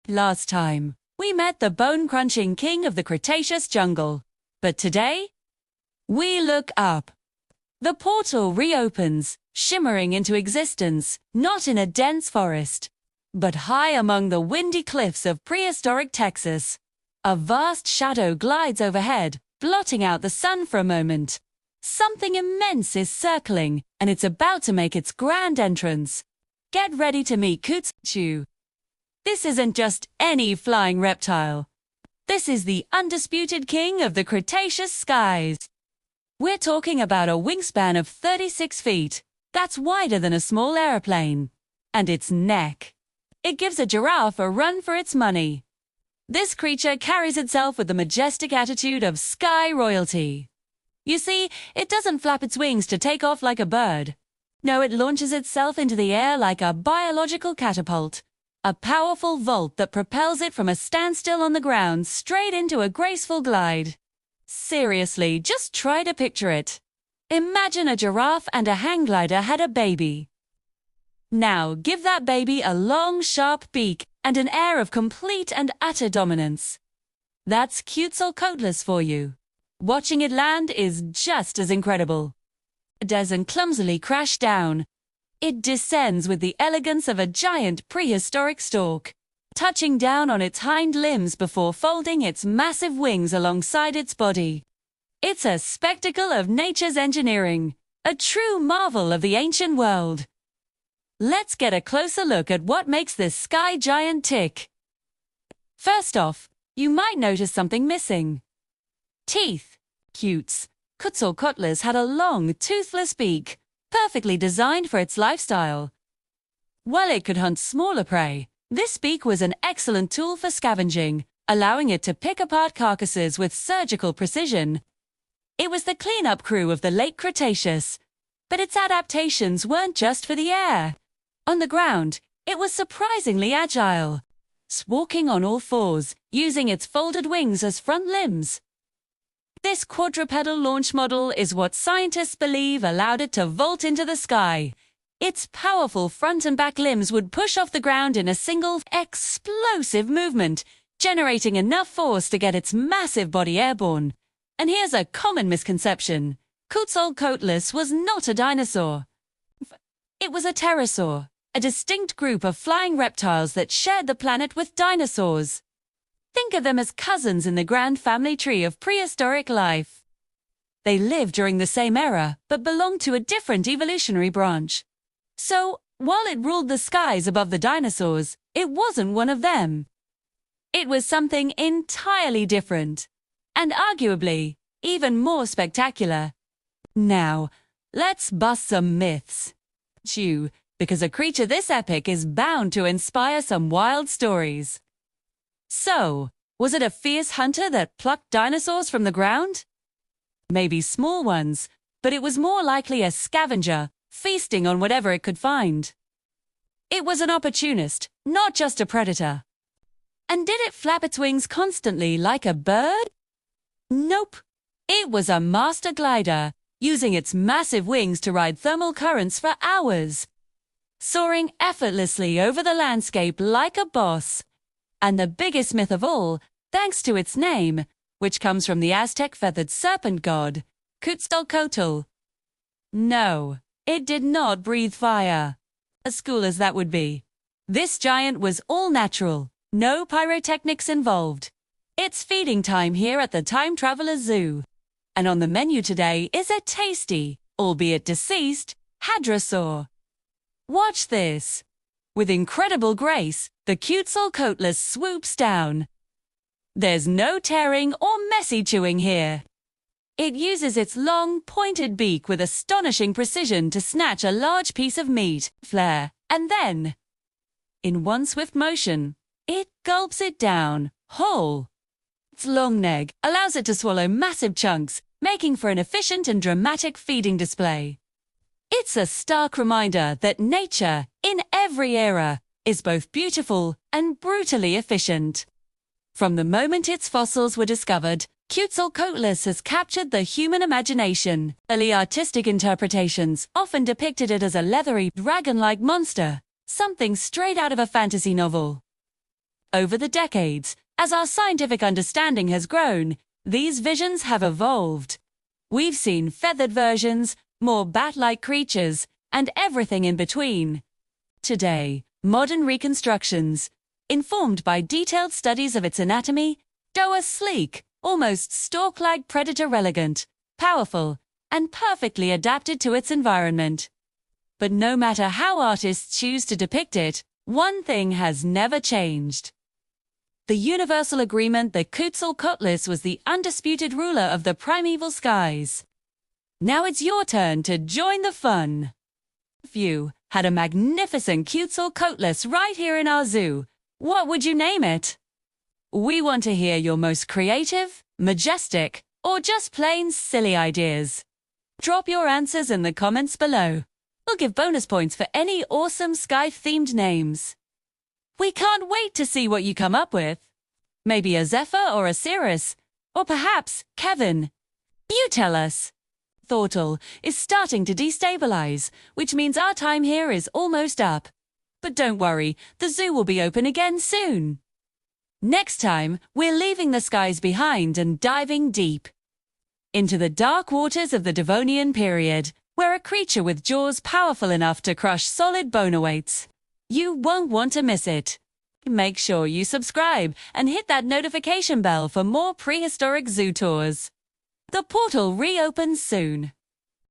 Last time, we met the bone-crunching king of the Cretaceous jungle. But today, we look up. The portal reopens, shimmering into existence, not in a dense forest, but high among the windy cliffs of prehistoric Texas. A vast shadow glides overhead, blotting out the sun for a moment. Something immense is circling, and it's about to make its grand entrance. Get ready to meet Quetzalcoatlus. This isn't just any flying reptile. This is the undisputed king of the Cretaceous skies. We're talking about a wingspan of 36 feet. That's wider than a small airplane. And its neck. It gives a giraffe a run for its money. This creature carries itself with the majestic attitude of sky royalty. You see, it doesn't flap its wings to take off like a bird. No, it launches itself into the air like a biological catapult. A powerful vault that propels it from a standstill on the ground straight into a graceful glide. Seriously, just try to picture it. Imagine a giraffe and a hang glider had a baby. Now, give that baby a long, sharp beak and an air of complete and utter dominance. That's Quetzalcoatlus for you. Watching it land is just as incredible. It doesn't clumsily crash down. It descends with the elegance of a giant prehistoric stork, touching down on its hind limbs before folding its massive wings alongside its body. It's a spectacle of nature's engineering, a true marvel of the ancient world. Let's get a closer look at what makes this sky giant tick. First off, you might notice something missing. Teeth. Quetzalcoatlus had a long, toothless beak, perfectly designed for its lifestyle. While it could hunt smaller prey, this beak was an excellent tool for scavenging, allowing it to pick apart carcasses with surgical precision. It was the cleanup crew of the Late Cretaceous, but its adaptations weren't just for the air. On the ground, it was surprisingly agile, walking on all fours, using its folded wings as front limbs. This quadrupedal launch model is what scientists believe allowed it to vault into the sky. Its powerful front and back limbs would push off the ground in a single, explosive movement, generating enough force to get its massive body airborne. And here's a common misconception. Quetzalcoatlus was not a dinosaur. It was a pterosaur, a distinct group of flying reptiles that shared the planet with dinosaurs. Think of them as cousins in the grand family tree of prehistoric life. They lived during the same era, but belonged to a different evolutionary branch. So, while it ruled the skies above the dinosaurs, it wasn't one of them. It was something entirely different, and arguably, even more spectacular. Now, let's bust some myths. Because a creature this epic is bound to inspire some wild stories. So, was it a fierce hunter that plucked dinosaurs from the ground? Maybe small ones, but it was more likely a scavenger, feasting on whatever it could find. It was an opportunist, not just a predator. And did it flap its wings constantly like a bird? Nope. It was a master glider, using its massive wings to ride thermal currents for hours, soaring effortlessly over the landscape like a boss. And the biggest myth of all, thanks to its name, which comes from the Aztec feathered serpent god, Quetzalcoatl. No, it did not breathe fire. As cool as that would be. This giant was all natural, no pyrotechnics involved. It's feeding time here at the Time Traveler Zoo. And on the menu today is a tasty, albeit deceased, hadrosaur. Watch this. With incredible grace, the Quetzalcoatlus swoops down. There's no tearing or messy chewing here. It uses its long, pointed beak with astonishing precision to snatch a large piece of meat, flare, and then, in one swift motion, it gulps it down, whole. Its long neck allows it to swallow massive chunks, making for an efficient and dramatic feeding display. It's a stark reminder that nature, in every era, is both beautiful and brutally efficient. From the moment its fossils were discovered, Quetzalcoatlus has captured the human imagination. Early artistic interpretations often depicted it as a leathery, dragon-like monster, something straight out of a fantasy novel. Over the decades, as our scientific understanding has grown, these visions have evolved. We've seen feathered versions, more bat-like creatures, and everything in between. Today, modern reconstructions, informed by detailed studies of its anatomy, show a sleek, almost stork-like predator elegant, powerful, and perfectly adapted to its environment. But no matter how artists choose to depict it, one thing has never changed. The universal agreement that Quetzalcoatlus was the undisputed ruler of the primeval skies. Now it's your turn to join the fun. If you had a magnificent Quetzalcoatlus right here in our zoo, what would you name it? We want to hear your most creative, majestic, or just plain silly ideas. Drop your answers in the comments below. We'll give bonus points for any awesome sky-themed names. We can't wait to see what you come up with. Maybe a Zephyr or a Cirrus, or perhaps Kevin. You tell us. Thortle is starting to destabilize, which means our time here is almost up. But don't worry, the zoo will be open again soon. Next time, we're leaving the skies behind and diving deep into the dark waters of the Devonian period, where a creature with jaws powerful enough to crush solid bone awaits. You won't want to miss it. Make sure you subscribe and hit that notification bell for more prehistoric zoo tours. The portal reopens soon.